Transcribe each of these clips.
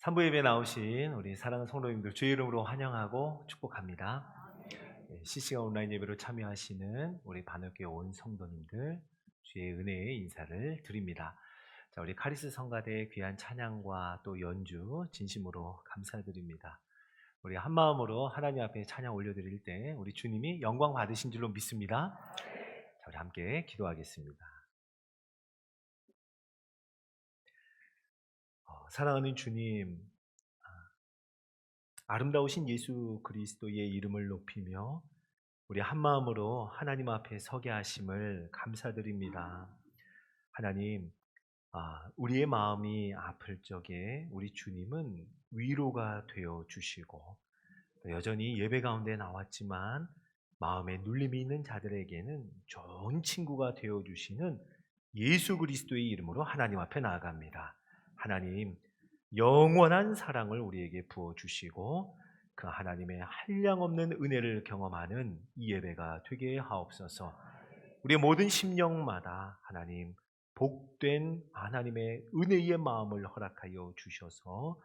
산부 예배에 나오신 우리 사랑하는 성도님들 주의 이름으로 환영하고 축복합니다. 실시간 온라인 예배로 참여하시는 우리 반역교회 온 성도님들 주의 은혜의 인사를 드립니다. 자, 우리 카리스 성가대의 귀한 찬양과 또 연주 진심으로 감사드립니다. 우리 한 마음으로 하나님 앞에 찬양 올려드릴 때 우리 주님이 영광 받으신 줄로 믿습니다. 자, 우리 함께 기도하겠습니다. 사랑하는 주님, 아름다우신 예수 그리스도의 이름을 높이며 우리 한 마음으로 하나님 앞에 서게 하심을 감사드립니다. 하나님, 우리의 마음이 아플 적에 우리 주님은 위로가 되어 주시고, 또 여전히 예배 가운데 나왔지만 마음에 눌림이 있는 자들에게는 좋은 친구가 되어 주시는 예수 그리스도의 이름으로 하나님 앞에 나아갑니다. 하나님, 영원한 사랑을 우리에게 부어주시고 그 하나님의 한량없는 은혜를 경험하는 이 예배가 되게 하옵소서. 우리의 모든 심령마다 하나님 복된 하나님의 은혜의 마음을 허락하여 주셔서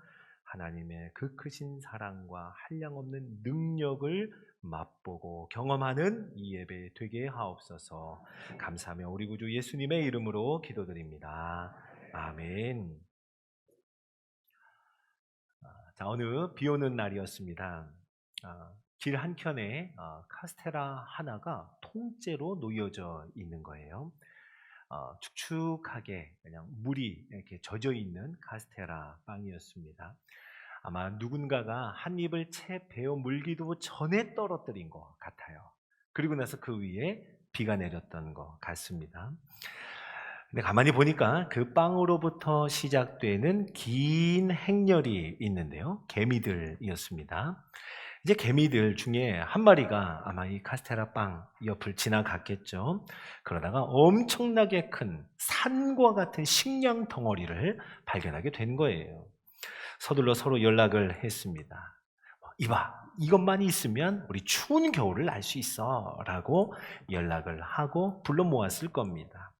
하나님의 그 크신 사랑과 한량없는 능력을 맛보고 경험하는 이 예배 되게 하옵소서. 감사하며 우리 구주 예수님의 이름으로 기도드립니다. 아멘. 자, 어느 비 오는 날이었습니다. 길 한켠에 카스테라 하나가 통째로 놓여져 있는 거예요. 축축하게 그냥 물이 이렇게 젖어 있는 카스테라 빵이었습니다. 아마 누군가가 한 입을 채 베어 물기도 전에 떨어뜨린 것 같아요. 그리고 나서 그 위에 비가 내렸던 것 같습니다. 근데 가만히 보니까 그 빵으로부터 시작되는 긴 행렬이 있는데요. 개미들이었습니다. 이제 개미들 중에 한 마리가 아마 이 카스테라 빵 옆을 지나갔겠죠. 그러다가 엄청나게 큰 산과 같은 식량 덩어리를 발견하게 된 거예요. 서둘러 서로 연락을 했습니다. 이봐, 이것만 있으면 우리 추운 겨울을 날 수 있어 라고 연락을 하고 불러 모았을 겁니다.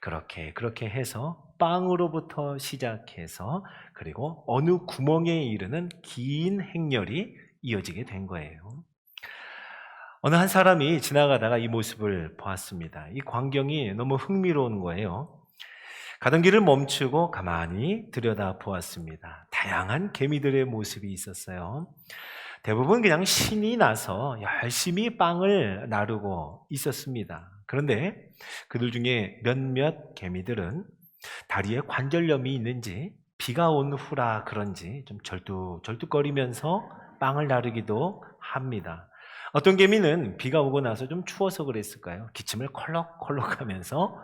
그렇게 해서 빵으로부터 시작해서 그리고 어느 구멍에 이르는 긴 행렬이 이어지게 된 거예요. 어느 한 사람이 지나가다가 이 모습을 보았습니다. 이 광경이 너무 흥미로운 거예요. 가던 길을 멈추고 가만히 들여다보았습니다. 다양한 개미들의 모습이 있었어요. 대부분 그냥 신이 나서 열심히 빵을 나르고 있었습니다. 그런데 그들 중에 몇몇 개미들은 다리에 관절염이 있는지 비가 온 후라 그런지 좀 절뚝절뚝거리면서 빵을 나르기도 합니다. 어떤 개미는 비가 오고 나서 좀 추워서 그랬을까요? 기침을 콜록콜록하면서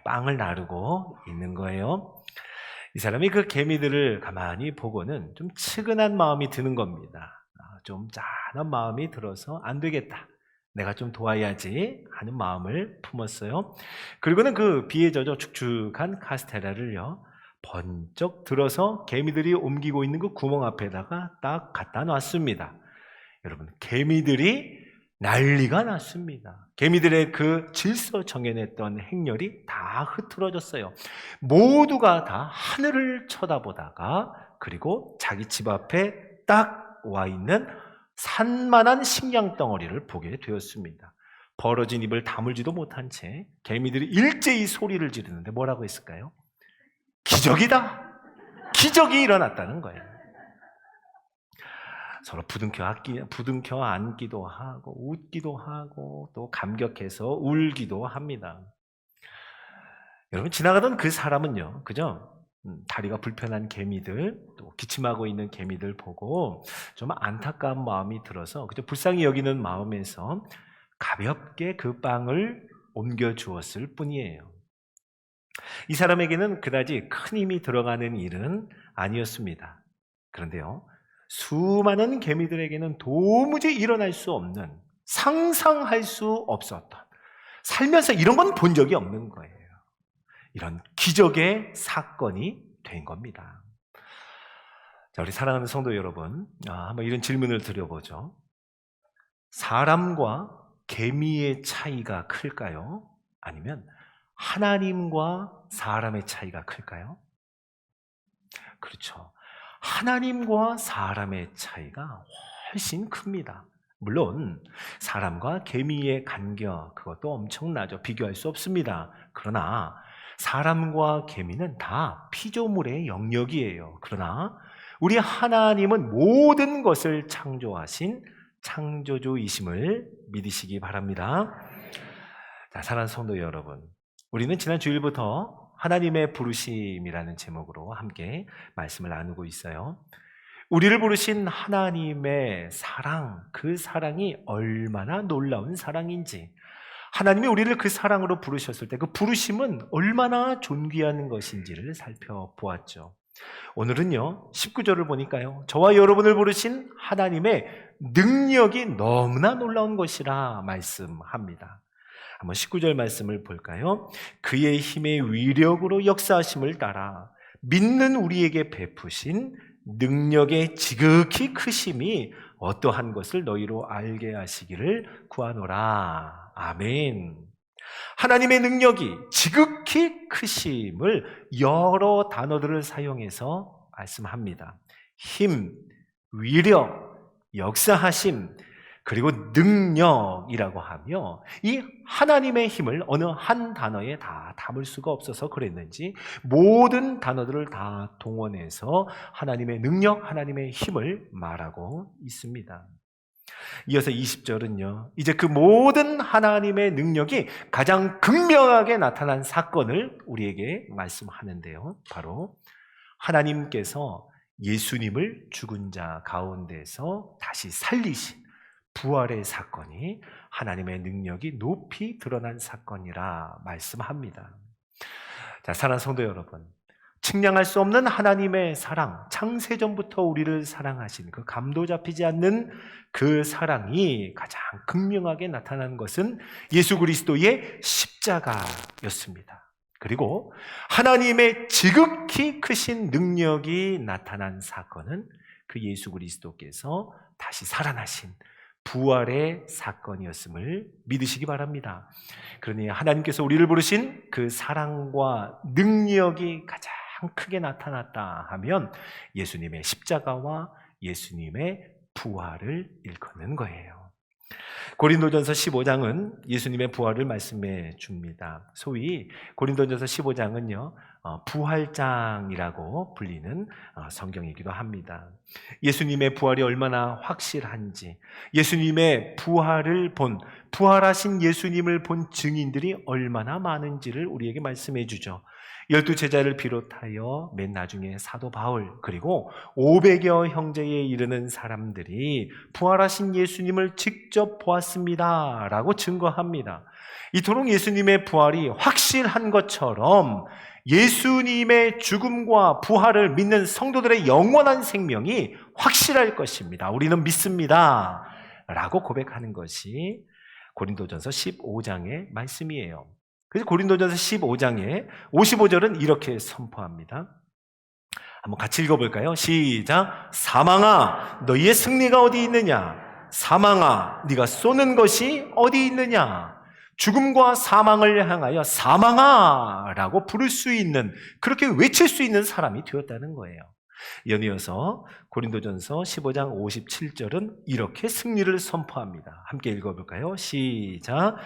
빵을 나르고 있는 거예요. 이 사람이 그 개미들을 가만히 보고는 좀 측은한 마음이 드는 겁니다. 좀 짠한 마음이 들어서 안 되겠다, 내가 좀 도와야지 하는 마음을 품었어요. 그리고는 그 비에 젖어 축축한 카스테라를요 번쩍 들어서 개미들이 옮기고 있는 그 구멍 앞에다가 딱 갖다 놨습니다. 여러분, 개미들이 난리가 났습니다. 개미들의 그 질서 정연했던 행렬이 다 흐트러졌어요. 모두가 다 하늘을 쳐다보다가 그리고 자기 집 앞에 딱 와 있는 산만한 식량 덩어리를 보게 되었습니다. 벌어진 입을 다물지도 못한 채 개미들이 일제히 소리를 지르는데 뭐라고 했을까요? 기적이다! 기적이 일어났다는 거예요. 서로 부둥켜 안기도 하고 웃기도 하고 또 감격해서 울기도 합니다. 여러분, 지나가던 그 사람은요, 그죠? 다리가 불편한 개미들, 또 기침하고 있는 개미들 보고 좀 안타까운 마음이 들어서 그저 불쌍히 여기는 마음에서 가볍게 그 빵을 옮겨 주었을 뿐이에요. 이 사람에게는 그다지 큰 힘이 들어가는 일은 아니었습니다. 그런데요, 수많은 개미들에게는 도무지 일어날 수 없는, 상상할 수 없었던, 살면서 이런 건 본 적이 없는 거예요. 이런 기적의 사건이 된 겁니다. 자, 우리 사랑하는 성도 여러분, 한번 이런 질문을 드려보죠. 사람과 개미의 차이가 클까요? 아니면 하나님과 사람의 차이가 클까요? 그렇죠. 하나님과 사람의 차이가 훨씬 큽니다. 물론 사람과 개미의 간격, 그것도 엄청나죠. 비교할 수 없습니다. 그러나 사람과 개미는 다 피조물의 영역이에요. 그러나 우리 하나님은 모든 것을 창조하신 창조주이심을 믿으시기 바랍니다. 자, 사랑하는 성도 여러분, 우리는 지난 주일부터 하나님의 부르심이라는 제목으로 함께 말씀을 나누고 있어요. 우리를 부르신 하나님의 사랑, 그 사랑이 얼마나 놀라운 사랑인지, 하나님이 우리를 그 사랑으로 부르셨을 때 그 부르심은 얼마나 존귀한 것인지를 살펴보았죠. 오늘은요, 19절을 보니까요, 저와 여러분을 부르신 하나님의 능력이 너무나 놀라운 것이라 말씀합니다. 한번 19절 말씀을 볼까요? 그의 힘의 위력으로 역사하심을 따라 믿는 우리에게 베푸신 능력의 지극히 크심이 어떠한 것을 너희로 알게 하시기를 구하노라. 아멘. 하나님의 능력이 지극히 크심을 여러 단어들을 사용해서 말씀합니다. 힘, 위력, 역사하심, 그리고 능력이라고 하며 이 하나님의 힘을 어느 한 단어에 다 담을 수가 없어서 그랬는지 모든 단어들을 다 동원해서 하나님의 능력, 하나님의 힘을 말하고 있습니다. 이어서 20절은요, 이제 그 모든 하나님의 능력이 가장 극명하게 나타난 사건을 우리에게 말씀하는데요, 바로 하나님께서 예수님을 죽은 자 가운데서 다시 살리신 부활의 사건이 하나님의 능력이 높이 드러난 사건이라 말씀합니다. 자, 사랑하는 성도 여러분, 측량할 수 없는 하나님의 사랑, 창세전부터 우리를 사랑하신 그 감도 잡히지 않는 그 사랑이 가장 극명하게 나타난 것은 예수 그리스도의 십자가였습니다. 그리고 하나님의 지극히 크신 능력이 나타난 사건은 그 예수 그리스도께서 다시 살아나신 부활의 사건이었음을 믿으시기 바랍니다. 그러니 하나님께서 우리를 부르신 그 사랑과 능력이 가장 크게 나타났다 하면 예수님의 십자가와 예수님의 부활을 일컫는 거예요. 고린도전서 15장은 예수님의 부활을 말씀해 줍니다. 소위 고린도전서 15장은요, 부활장이라고 불리는 성경이기도 합니다. 예수님의 부활이 얼마나 확실한지, 예수님의 부활하신 예수님을 본 증인들이 얼마나 많은지를 우리에게 말씀해 주죠. 12제자를 비롯하여 맨 나중에 사도 바울, 그리고 500여 형제에 이르는 사람들이 부활하신 예수님을 직접 보았습니다 라고 증거합니다. 이토록 예수님의 부활이 확실한 것처럼 예수님의 죽음과 부활을 믿는 성도들의 영원한 생명이 확실할 것입니다. 우리는 믿습니다 라고 고백하는 것이 고린도전서 15장의 말씀이에요. 그래서 고린도전서 15장의 55절은 이렇게 선포합니다. 한번 같이 읽어볼까요? 시작. 사망아, 너희의 승리가 어디 있느냐? 사망아, 네가 쏘는 것이 어디 있느냐? 죽음과 사망을 향하여 사망아 라고 부를 수 있는, 그렇게 외칠 수 있는 사람이 되었다는 거예요. 연이어서 고린도전서 15장 57절은 이렇게 승리를 선포합니다. 함께 읽어볼까요? 시작.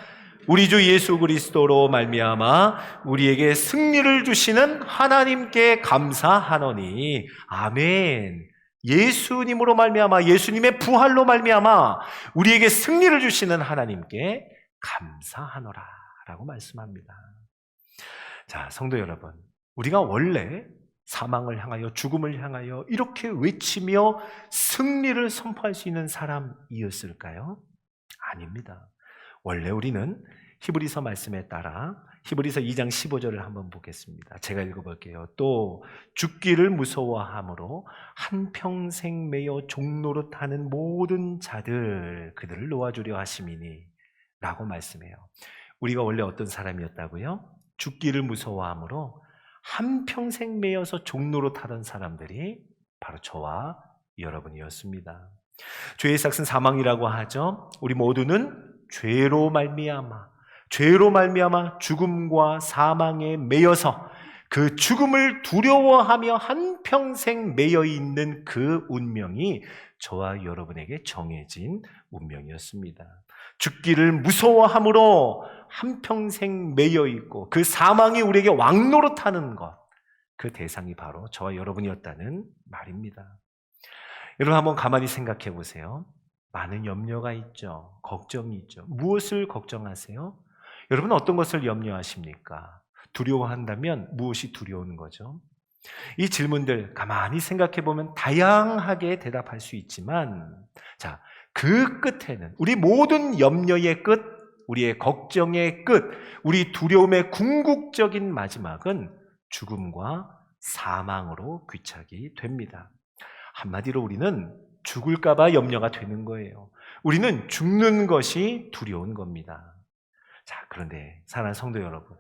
우리 주 예수 그리스도로 말미암아 우리에게 승리를 주시는 하나님께 감사하노니. 아멘. 예수님으로 말미암아, 예수님의 부활로 말미암아 우리에게 승리를 주시는 하나님께 감사하노라 라고 말씀합니다. 자, 성도 여러분, 우리가 원래 사망을 향하여, 죽음을 향하여 이렇게 외치며 승리를 선포할 수 있는 사람이었을까요? 아닙니다. 원래 우리는 히브리서 말씀에 따라 히브리서 2장 15절을 한번 보겠습니다. 제가 읽어볼게요. 또 죽기를 무서워함으로 한평생 매여 종노릇하는 모든 자들 그들을 놓아주려 하심이니 라고 말씀해요. 우리가 원래 어떤 사람이었다고요? 죽기를 무서워함으로 한평생 매여서 종노릇하던 사람들이 바로 저와 여러분이었습니다. 죄의 삭은 사망이라고 하죠. 우리 모두는 죄로 말미암아 죽음과 사망에 매여서 그 죽음을 두려워하며 한평생 매여 있는 그 운명이 저와 여러분에게 정해진 운명이었습니다. 죽기를 무서워함으로 한평생 매여 있고 그 사망이 우리에게 왕노릇하는 것, 그 대상이 바로 저와 여러분이었다는 말입니다. 여러분 한번 가만히 생각해 보세요. 많은 염려가 있죠. 걱정이 있죠. 무엇을 걱정하세요? 여러분 어떤 것을 염려하십니까? 두려워한다면 무엇이 두려운 거죠? 이 질문들 가만히 생각해 보면 다양하게 대답할 수 있지만, 자, 그 끝에는 우리 모든 염려의 끝, 우리의 걱정의 끝, 우리 두려움의 궁극적인 마지막은 죽음과 사망으로 귀착이 됩니다. 한마디로 우리는 죽을까봐 염려가 되는 거예요. 우리는 죽는 것이 두려운 겁니다. 자, 그런데 사랑하는 성도 여러분,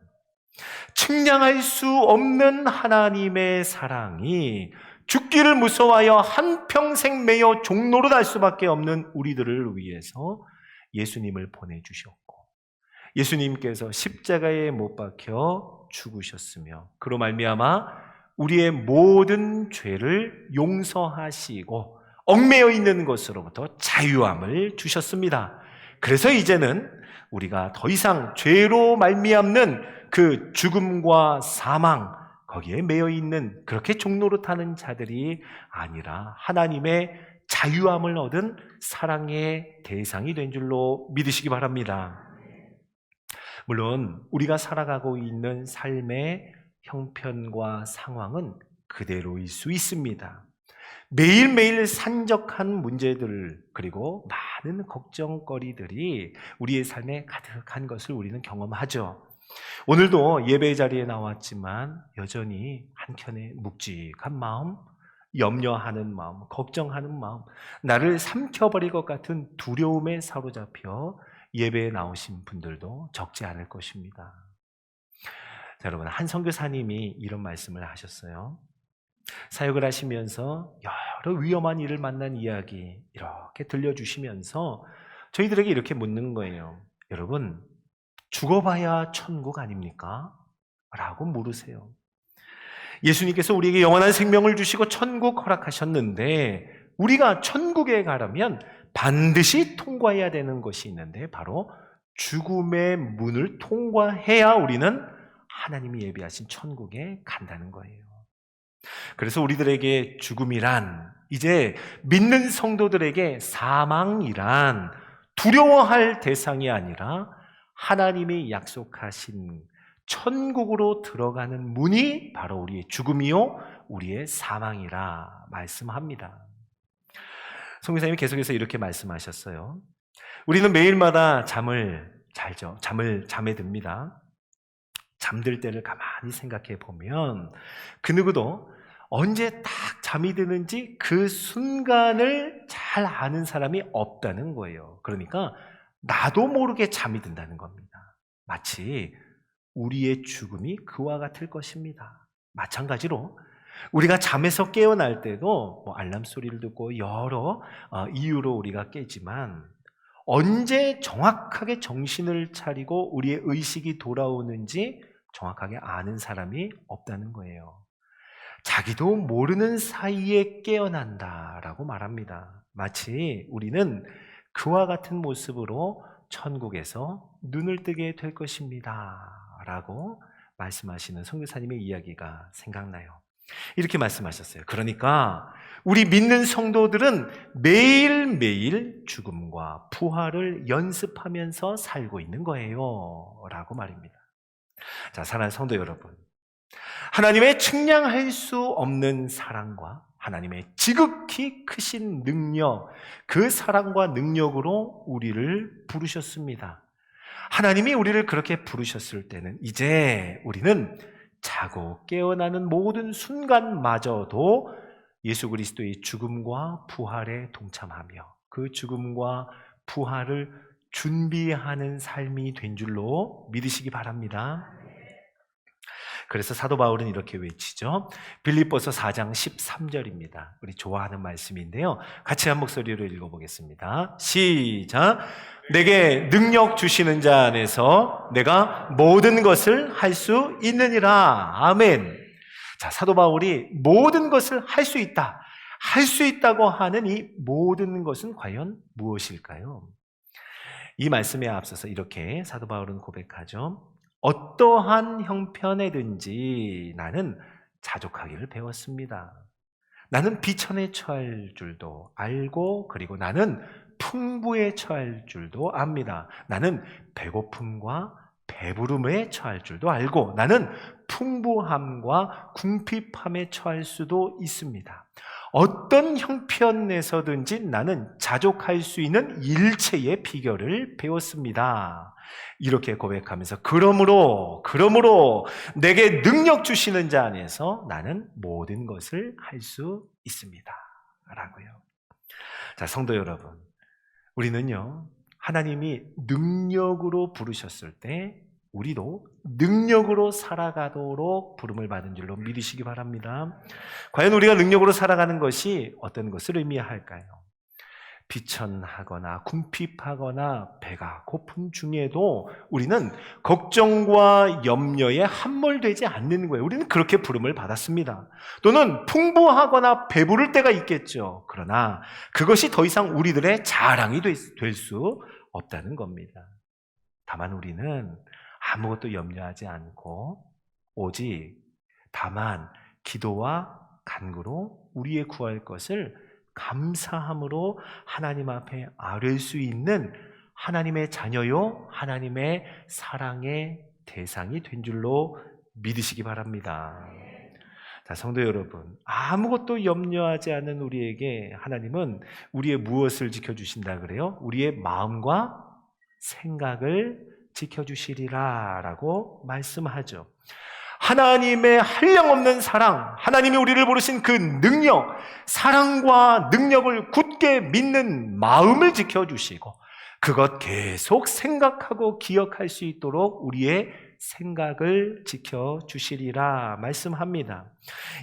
측량할 수 없는 하나님의 사랑이 죽기를 무서워하여 한평생 매여 종노릇할 수밖에 없는 우리들을 위해서 예수님을 보내주셨고, 예수님께서 십자가에 못 박혀 죽으셨으며 그로 말미암아 우리의 모든 죄를 용서하시고 얽매여 있는 것으로부터 자유함을 주셨습니다. 그래서 이제는 우리가 더 이상 죄로 말미암는 그 죽음과 사망, 거기에 매여 있는 그렇게 종노릇하는 자들이 아니라 하나님의 자유함을 얻은 사랑의 대상이 된 줄로 믿으시기 바랍니다. 물론 우리가 살아가고 있는 삶의 형편과 상황은 그대로일 수 있습니다. 매일매일 산적한 문제들, 그리고 많은 걱정거리들이 우리의 삶에 가득한 것을 우리는 경험하죠. 오늘도 예배 자리에 나왔지만 여전히 한켠에 묵직한 마음, 염려하는 마음, 걱정하는 마음, 나를 삼켜버릴 것 같은 두려움에 사로잡혀 예배에 나오신 분들도 적지 않을 것입니다. 자, 여러분, 한 선교사님이 이런 말씀을 하셨어요. 사역을 하시면서 여러 위험한 일을 만난 이야기 이렇게 들려주시면서 저희들에게 이렇게 묻는 거예요. 여러분, 죽어봐야 천국 아닙니까? 라고 물으세요. 예수님께서 우리에게 영원한 생명을 주시고 천국 허락하셨는데 우리가 천국에 가려면 반드시 통과해야 되는 것이 있는데 바로 죽음의 문을 통과해야 우리는 하나님이 예비하신 천국에 간다는 거예요. 그래서 우리들에게 죽음이란, 이제 믿는 성도들에게 사망이란 두려워할 대상이 아니라 하나님이 약속하신 천국으로 들어가는 문이 바로 우리의 죽음이요 우리의 사망이라 말씀합니다. 성교사님이 계속해서 이렇게 말씀하셨어요. 우리는 매일마다 잠을 잘죠. 잠에 듭니다. 잠들 때를 가만히 생각해 보면 그 누구도 언제 딱 잠이 드는지 그 순간을 잘 아는 사람이 없다는 거예요. 그러니까 나도 모르게 잠이 든다는 겁니다. 마치 우리의 죽음이 그와 같을 것입니다. 마찬가지로 우리가 잠에서 깨어날 때도 알람 소리를 듣고 여러 이유로 우리가 깨지만 언제 정확하게 정신을 차리고 우리의 의식이 돌아오는지 정확하게 아는 사람이 없다는 거예요. 자기도 모르는 사이에 깨어난다라고 말합니다. 마치 우리는 그와 같은 모습으로 천국에서 눈을 뜨게 될 것입니다 라고 말씀하시는 선교사님의 이야기가 생각나요. 이렇게 말씀하셨어요. 그러니까 우리 믿는 성도들은 매일매일 죽음과 부활을 연습하면서 살고 있는 거예요 라고 말입니다. 자, 사랑하는 성도 여러분, 하나님의 측량할 수 없는 사랑과 하나님의 지극히 크신 능력, 그 사랑과 능력으로 우리를 부르셨습니다. 하나님이 우리를 그렇게 부르셨을 때는 이제 우리는 자고 깨어나는 모든 순간마저도 예수 그리스도의 죽음과 부활에 동참하며 그 죽음과 부활을 준비하는 삶이 된 줄로 믿으시기 바랍니다. 그래서 사도 바울은 이렇게 외치죠. 빌립보서 4장 13절입니다. 우리 좋아하는 말씀인데요. 같이 한 목소리로 읽어보겠습니다. 시작. 내게 능력 주시는 자 안에서 내가 모든 것을 할 수 있느니라. 아멘. 자, 사도 바울이 모든 것을 할 수 있다, 할 수 있다고 하는 이 모든 것은 과연 무엇일까요? 이 말씀에 앞서서 이렇게 사도 바울은 고백하죠. 어떠한 형편에든지 나는 자족하기를 배웠습니다. 나는 비천에 처할 줄도 알고, 그리고 나는 풍부에 처할 줄도 압니다. 나는 배고픔과 배부름에 처할 줄도 알고, 나는 풍부함과 궁핍함에 처할 수도 있습니다. 어떤 형편에서든지 나는 자족할 수 있는 일체의 비결을 배웠습니다. 이렇게 고백하면서 그러므로 내게 능력 주시는 자 안에서 나는 모든 것을 할 수 있습니다. 라고요. 자, 성도 여러분, 우리는요, 하나님이 능력으로 부르셨을 때 우리도 능력으로 살아가도록 부름을 받은 줄로 믿으시기 바랍니다. 과연 우리가 능력으로 살아가는 것이 어떤 것을 의미할까요? 비천하거나 궁핍하거나 배가 고픈 중에도 우리는 걱정과 염려에 함몰되지 않는 거예요. 우리는 그렇게 부름을 받았습니다. 또는 풍부하거나 배부를 때가 있겠죠. 그러나 그것이 더 이상 우리들의 자랑이 될 수 없다는 겁니다. 다만 우리는 아무것도 염려하지 않고 오직 다만 기도와 간구로 우리의 구할 것을 감사함으로 하나님 앞에 아뢰 수 있는 하나님의 자녀요, 하나님의 사랑의 대상이 된 줄로 믿으시기 바랍니다. 자, 성도 여러분, 아무것도 염려하지 않는 우리에게 하나님은 우리의 무엇을 지켜주신다 그래요? 우리의 마음과 생각을 지켜주시리라 라고 말씀하죠. 하나님의 한량없는 사랑, 하나님이 우리를 부르신 그 능력, 사랑과 능력을 굳게 믿는 마음을 지켜주시고 그것 계속 생각하고 기억할 수 있도록 우리의 생각을 지켜주시리라 말씀합니다.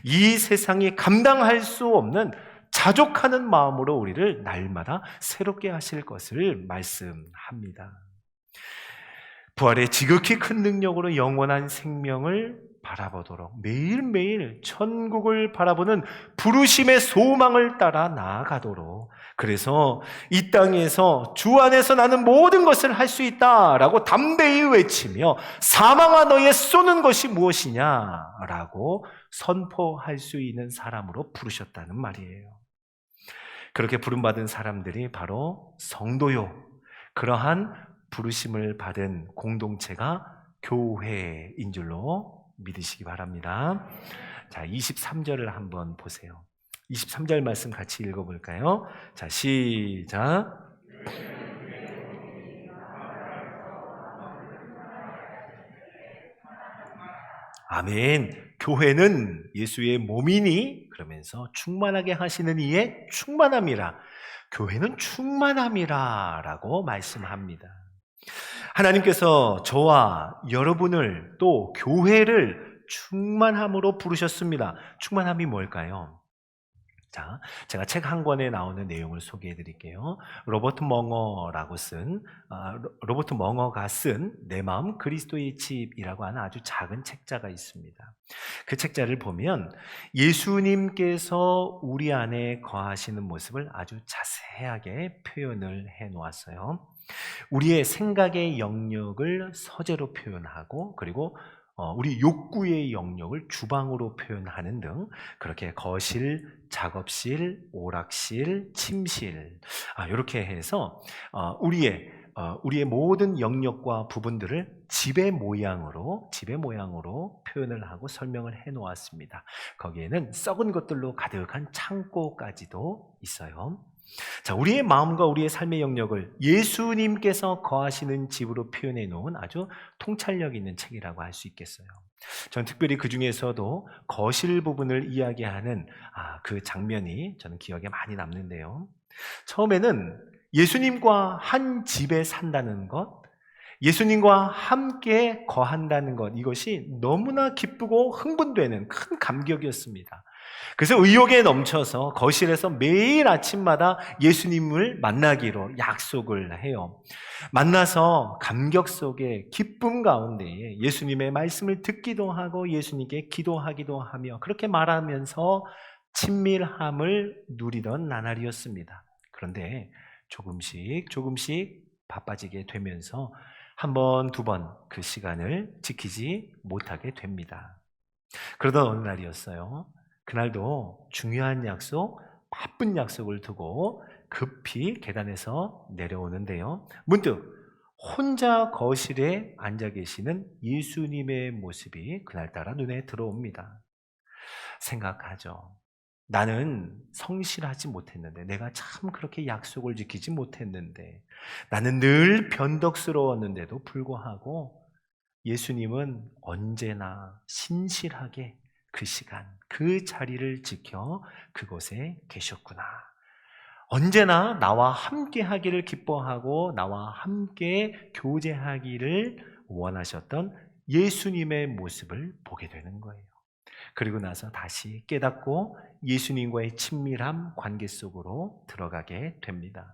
이 세상이 감당할 수 없는 자족하는 마음으로 우리를 날마다 새롭게 하실 것을 말씀합니다. 부활의 지극히 큰 능력으로 영원한 생명을 바라보도록 매일매일 천국을 바라보는 부르심의 소망을 따라 나아가도록, 그래서 이 땅에서 주 안에서 나는 모든 것을 할 수 있다라고 담대히 외치며 사망아 너의 쏘는 것이 무엇이냐라고 선포할 수 있는 사람으로 부르셨다는 말이에요. 그렇게 부름받은 사람들이 바로 성도요, 그러한 부르심을 받은 공동체가 교회인 줄로 믿으시기 바랍니다. 자, 23절을 한번 보세요. 23절 말씀 같이 읽어볼까요? 자, 시작. 아멘. 교회는 예수의 몸이니 그러면서 충만하게 하시는 이의 충만함이라. 교회는 충만함이라 라고 말씀합니다. 하나님께서 저와 여러분을 또 교회를 충만함으로 부르셨습니다. 충만함이 뭘까요? 자, 제가 책 한 권에 나오는 내용을 소개해 드릴게요. 로버트 멍어가 쓴 내 마음 그리스도의 집이라고 하는 아주 작은 책자가 있습니다. 그 책자를 보면 예수님께서 우리 안에 거하시는 모습을 아주 자세하게 표현을 해 놓았어요. 우리의 생각의 영역을 서재로 표현하고, 그리고 우리 욕구의 영역을 주방으로 표현하는 등 그렇게 거실, 작업실, 오락실, 침실 이렇게 해서 우리의 모든 영역과 부분들을 집의 모양으로 표현을 하고 설명을 해 놓았습니다. 거기에는 썩은 것들로 가득한 창고까지도 있어요. 자, 우리의 마음과 우리의 삶의 영역을 예수님께서 거하시는 집으로 표현해 놓은 아주 통찰력 있는 책이라고 할 수 있겠어요. 저는 특별히 그 중에서도 거실 부분을 이야기하는 그 장면이 저는 기억에 많이 남는데요. 처음에는 예수님과 한 집에 산다는 것, 예수님과 함께 거한다는 것, 이것이 너무나 기쁘고 흥분되는 큰 감격이었습니다. 그래서 의욕에 넘쳐서 거실에서 매일 아침마다 예수님을 만나기로 약속을 해요. 만나서 감격 속에 기쁨 가운데 예수님의 말씀을 듣기도 하고 예수님께 기도하기도 하며 그렇게 말하면서 친밀함을 누리던 나날이었습니다. 그런데 조금씩 바빠지게 되면서 한 번, 두 번 그 시간을 지키지 못하게 됩니다. 그러던 어느 날이었어요. 그날도 중요한 약속, 바쁜 약속을 두고 급히 계단에서 내려오는데요. 문득 혼자 거실에 앉아 계시는 예수님의 모습이 그날따라 눈에 들어옵니다. 생각하죠. 나는 성실하지 못했는데, 내가 참 그렇게 약속을 지키지 못했는데, 나는 늘 변덕스러웠는데도 불구하고 예수님은 언제나 신실하게 그 시간, 그 자리를 지켜 그곳에 계셨구나. 언제나 나와 함께 하기를 기뻐하고 나와 함께 교제하기를 원하셨던 예수님의 모습을 보게 되는 거예요. 그리고 나서 다시 깨닫고 예수님과의 친밀한 관계 속으로 들어가게 됩니다.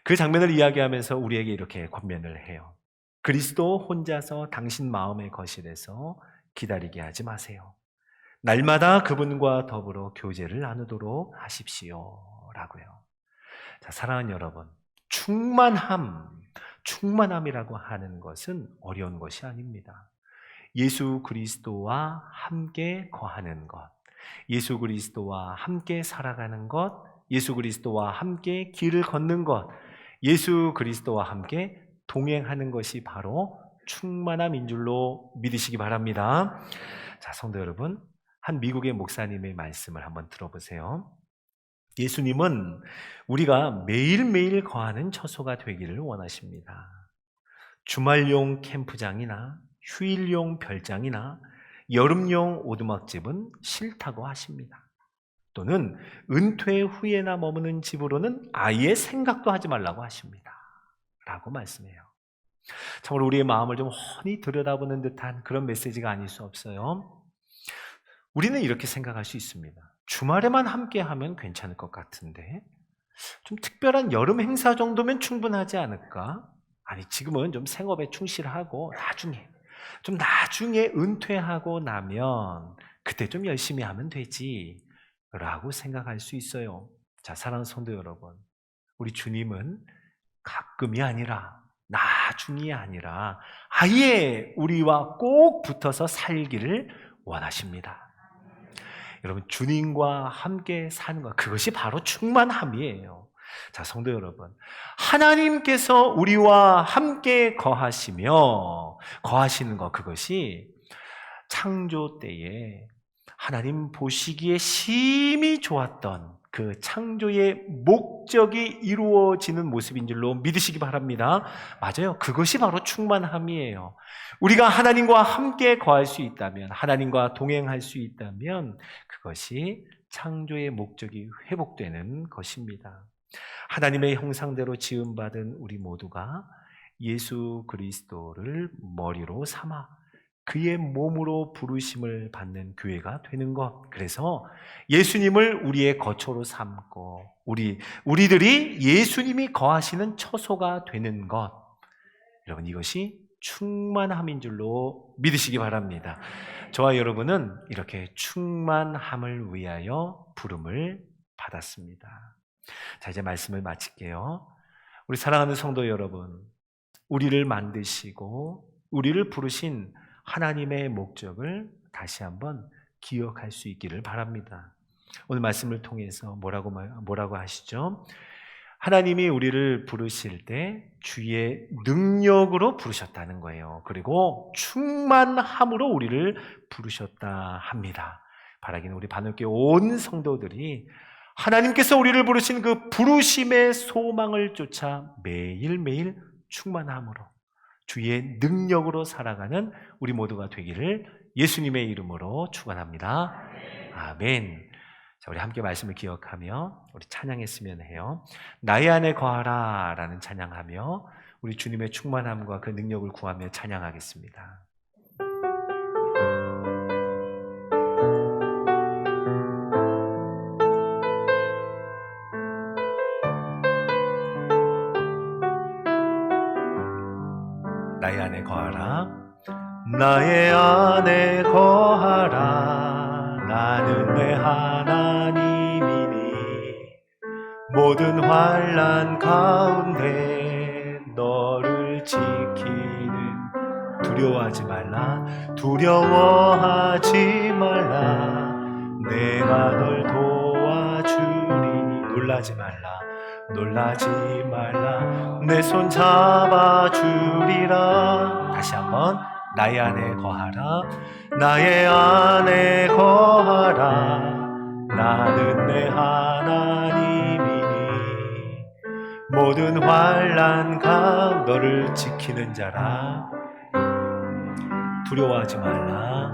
그 장면을 이야기하면서 우리에게 이렇게 권면을 해요. 그리스도 혼자서 당신 마음의 거실에서 기다리게 하지 마세요. 날마다 그분과 더불어 교제를 나누도록 하십시오. 라고요. 자, 사랑하는 여러분, 충만함이라고 하는 것은 어려운 것이 아닙니다. 예수 그리스도와 함께 거하는 것, 예수 그리스도와 함께 살아가는 것, 예수 그리스도와 함께 길을 걷는 것, 예수 그리스도와 함께 동행하는 것이 바로 충만함인 줄로 믿으시기 바랍니다. 자, 성도 여러분, 한 미국의 목사님의 말씀을 한번 들어보세요. 예수님은 우리가 매일매일 거하는 처소가 되기를 원하십니다. 주말용 캠프장이나 휴일용 별장이나 여름용 오두막집은 싫다고 하십니다. 또는 은퇴 후에나 머무는 집으로는 아예 생각도 하지 말라고 하십니다. 라고 말씀해요. 참으로 우리의 마음을 좀 훤히 들여다보는 듯한 그런 메시지가 아닐 수 없어요. 우리는 이렇게 생각할 수 있습니다. 주말에만 함께하면 괜찮을 것 같은데 좀 특별한 여름 행사 정도면 충분하지 않을까? 아니, 지금은 좀 생업에 충실하고 나중에 은퇴하고 나면 그때 좀 열심히 하면 되지 라고 생각할 수 있어요. 자, 사랑하는 성도 여러분, 우리 주님은 가끔이 아니라 나중이 아니라 아예 우리와 꼭 붙어서 살기를 원하십니다. 여러분, 주님과 함께 사는 것, 그것이 바로 충만함이에요. 자, 성도 여러분, 하나님께서 우리와 함께 거하시는 것, 그것이 창조 때에 하나님 보시기에 심히 좋았던 그 창조의 목적이 이루어지는 모습인 줄로 믿으시기 바랍니다. 맞아요. 그것이 바로 충만함이에요. 우리가 하나님과 함께 거할 수 있다면, 하나님과 동행할 수 있다면 그것이 창조의 목적이 회복되는 것입니다. 하나님의 형상대로 지음받은 우리 모두가 예수 그리스도를 머리로 삼아 그의 몸으로 부르심을 받는 교회가 되는 것. 그래서 예수님을 우리의 거처로 삼고 우리들이 예수님이 거하시는 처소가 되는 것. 여러분, 이것이 충만함인 줄로 믿으시기 바랍니다. 저와 여러분은 이렇게 충만함을 위하여 부름을 받았습니다. 자, 이제 말씀을 마칠게요. 우리 사랑하는 성도 여러분, 우리를 만드시고 우리를 부르신 하나님의 목적을 다시 한번 기억할 수 있기를 바랍니다. 오늘 말씀을 통해서 뭐라고 하시죠? 하나님이 우리를 부르실 때 주의 능력으로 부르셨다는 거예요. 그리고 충만함으로 우리를 부르셨다 합니다. 바라기는 우리 반응교회 온 성도들이 하나님께서 우리를 부르신 그 부르심의 소망을 쫓아 매일매일 충만함으로 주의 능력으로 살아가는 우리 모두가 되기를 예수님의 이름으로 축원합니다. 아멘. 자, 우리 함께 말씀을 기억하며 우리 찬양했으면 해요. 나의 안에 거하라 라는 찬양하며 우리 주님의 충만함과 그 능력을 구하며 찬양하겠습니다. 거하라. 나의 안에 거하라. 나는 내 하나님이니 모든 환난 가운데 너를 지키는. 두려워하지 말라. 두려워하지 말라. 내가 널 도와주리니. 놀라지 말라. 놀라지 말라. 내 손 잡아주리라. 다시 한번. 나의 안에 거하라. 나의 안에 거하라. 나는 내 하나님이니 모든 환난 가 너를 지키는 자라. 두려워하지 말라.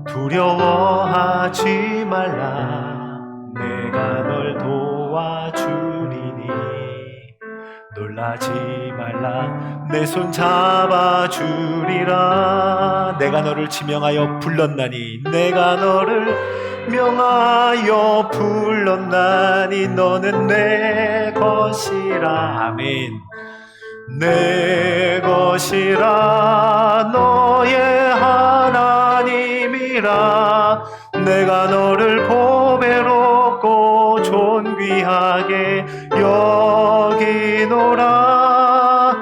두려워하지 말라. 내가 널 도와주리니. 놀라지 말라. 내 손 잡아주리라. 내가 너를 지명하여 불렀나니. 내가 너를 명하여 불렀나니. 너는 내 것이라. 아멘. 내 것이라. 너의 하나님이라. 내가 너를 보배롭고 존귀하게 여기노라.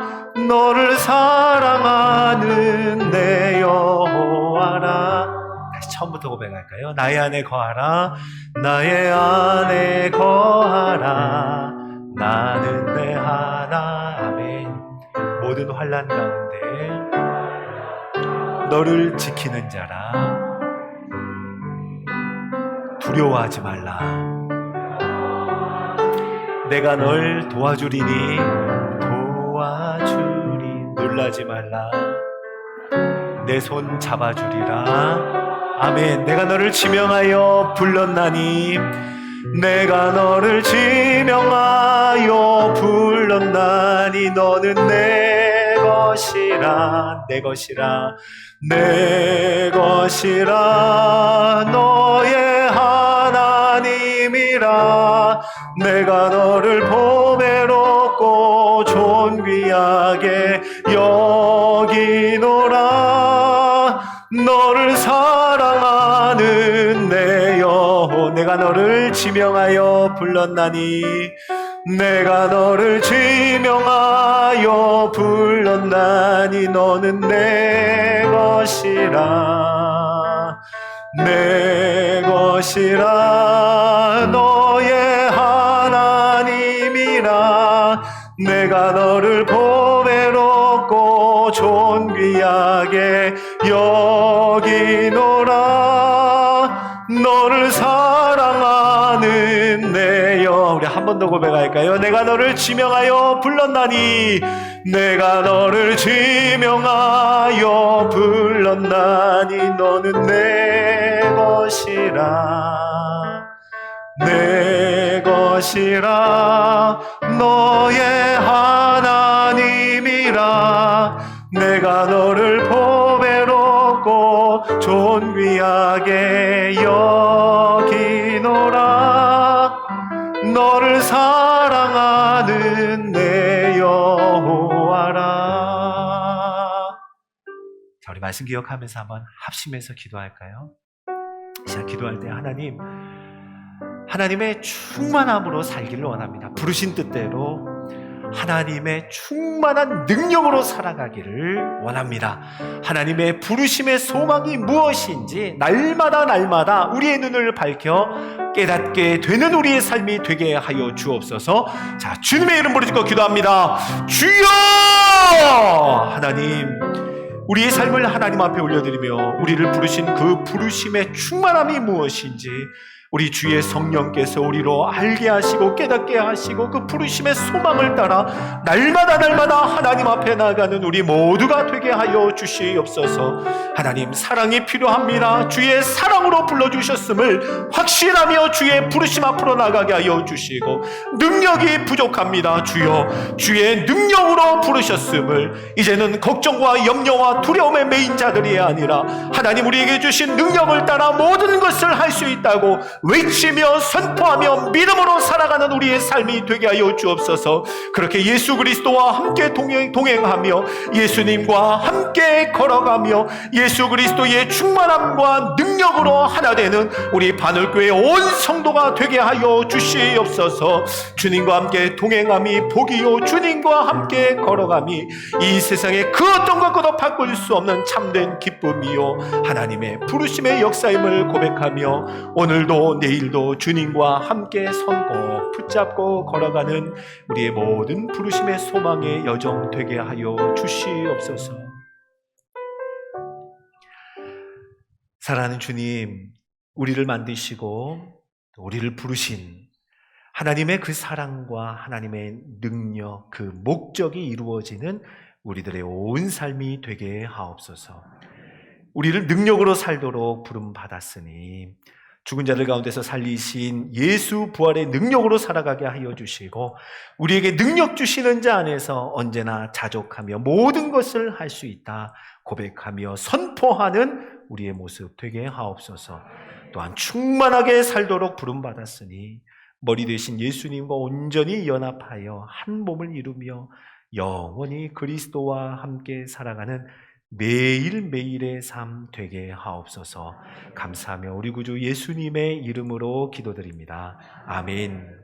너를 사랑하는 내 여호와라. 다시 처음부터 고백할까요? 나의 안에 거하라. 나의 안에 거하라. 나는 내 하나. 아멘. 모든 환난 가운데 너를 지키는 자라. 두려워하지 말라. 내가 널 도와주리니. 도와주리. 놀라지 말라. 내 손 잡아주리라. 아멘. 내가 너를 지명하여 불렀나니. 내가 너를 지명하여 불렀나니. 너는 내 것이라. 내 것이라. 내 것이라. 너의 하나님이라. 내가 너를 보배롭고 존귀하게 여기노라. 너를 사랑하는 내 여호. 내가 너를 지명하여 불렀나니. 내가 너를 지명하여 불렀나니. 너는 내 것이라. 내 것이라. 너의 하나님이라. 내가 너를 보배롭고 존귀하게 여기노라. 너를 사랑하는 내 여. 우리 한 번 더 고백할까요? 내가 너를 지명하여 불렀나니. 내가 너를 지명하여 불렀나니. 너는 내 것이라. 내 것이라. 너의 하나님이라. 내가 너를 보배롭고 존귀하게 여기노라. 너를 사랑하는 내 여호와라. 자, 우리 말씀 기억하면서 한번 합심해서 기도할까요? 자, 기도할 때 하나님의 충만함으로 살기를 원합니다. 부르신 뜻대로 하나님의 충만한 능력으로 살아가기를 원합니다. 하나님의 부르심의 소망이 무엇인지 날마다 우리의 눈을 밝혀 깨닫게 되는 우리의 삶이 되게 하여 주옵소서. 자, 주님의 이름 부르짖고 기도합니다. 주여! 하나님, 우리의 삶을 하나님 앞에 올려드리며 우리를 부르신 그 부르심의 충만함이 무엇인지 우리 주의 성령께서 우리로 알게 하시고 깨닫게 하시고 그 부르심의 소망을 따라 날마다 하나님 앞에 나가는 우리 모두가 되게 하여 주시옵소서. 하나님, 사랑이 필요합니다. 주의 사랑으로 불러주셨음을 확신하며 주의 부르심 앞으로 나가게 하여 주시고, 능력이 부족합니다. 주여, 주의 능력으로 부르셨음을 이제는 걱정과 염려와 두려움에 매인 자들이 아니라 하나님 우리에게 주신 능력을 따라 모든 것을 할 수 있다고 외치며 선포하며 믿음으로 살아가는 우리의 삶이 되게 하여 주옵소서. 그렇게 예수 그리스도와 함께 동행하며 예수님과 함께 걸어가며 예수 그리스도의 충만함과 능력으로 하나 되는 우리 바늘교회 온 성도가 되게 하여 주시옵소서. 주님과 함께 동행함이 복이요 주님과 함께 걸어감이 이 세상에 그 어떤 것과도 바꿀 수 없는 참된 기쁨이요 하나님의 부르심의 역사임을 고백하며 오늘도 내일도 주님과 함께 손꼭 붙잡고 걸어가는 우리의 모든 부르심의 소망의 여정 되게 하여 주시옵소서. 사랑하는 주님, 우리를 만드시고 우리를 부르신 하나님의 그 사랑과 하나님의 능력, 그 목적이 이루어지는 우리들의 온 삶이 되게 하옵소서. 우리를 능력으로 살도록 부름받았으니 죽은 자들 가운데서 살리신 예수 부활의 능력으로 살아가게 하여 주시고 우리에게 능력 주시는 자 안에서 언제나 자족하며 모든 것을 할 수 있다 고백하며 선포하는 우리의 모습 되게 하옵소서. 또한 충만하게 살도록 부름받았으니 머리 되신 예수님과 온전히 연합하여 한 몸을 이루며 영원히 그리스도와 함께 살아가는 매일매일의 삶 되게 하옵소서. 감사하며 우리 구주 예수님의 이름으로 기도드립니다. 아멘.